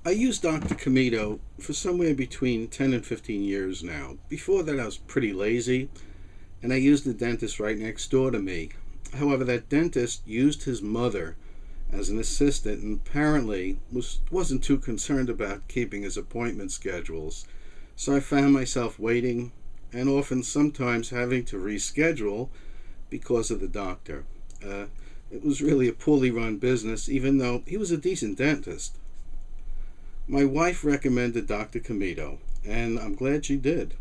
I used Dr. Comito for somewhere between 10 and 15 years now. Before that, I was pretty lazy, and I used the dentist right next door to me. However, that dentist used his mother as an assistant and apparently wasn't too concerned about keeping his appointment schedules. So I found myself waiting and often sometimes having to reschedule because of the doctor. It was really a poorly run business, even though he was a decent dentist. My wife recommended Dr. Comito, and I'm glad she did.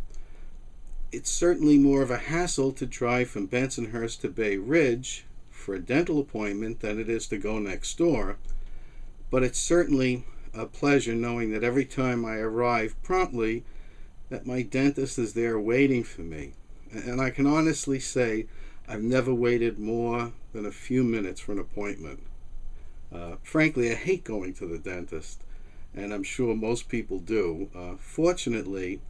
It's certainly more of a hassle to drive from Bensonhurst to Bay Ridge for a dental appointment than it is to go next door, but it's certainly a pleasure knowing that every time I arrive promptly that my dentist is there waiting for me. And I can honestly say I've never waited more than a few minutes for an appointment. Frankly, I hate going to the dentist, and I'm sure most people do. Fortunately,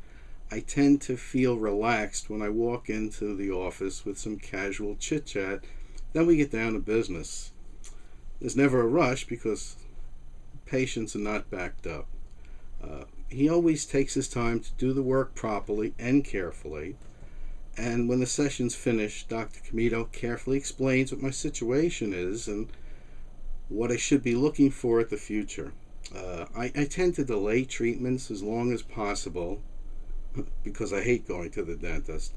I tend to feel relaxed when I walk into the office with some casual chit chat. Then we get down to business. There's never a rush because patients are not backed up. He always takes his time to do the work properly and carefully. And when the session's finished, Dr. Comito carefully explains what my situation is and what I should be looking for at the future. I tend to delay treatments as long as possible because I hate going to the dentist.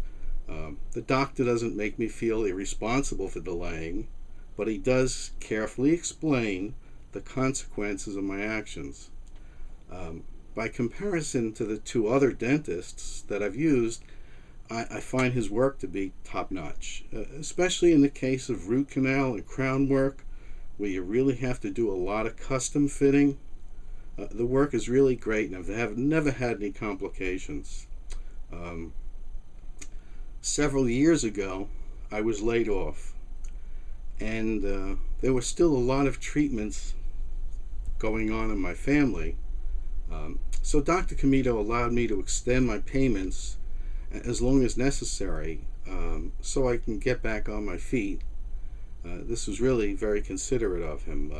The doctor doesn't make me feel irresponsible for delaying, but he does carefully explain the consequences of my actions. By comparison to the two other dentists that I've used, I find his work to be top-notch, especially in the case of root canal and crown work, where you really have to do a lot of custom fitting. The work is really great, and I've never had any complications. Several years ago, I was laid off, and there were still a lot of treatments going on in my family. So Dr. Comito allowed me to extend my payments as long as necessary so I can get back on my feet. This was really very considerate of him.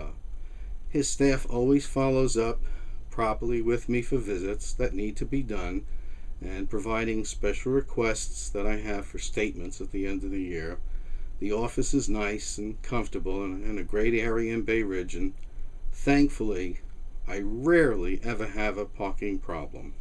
His staff always follows up properly with me for visits that need to be done and providing special requests that I have for statements at the end of the year. The office is nice and comfortable and in a great area in Bay Ridge, and thankfully I rarely ever have a parking problem.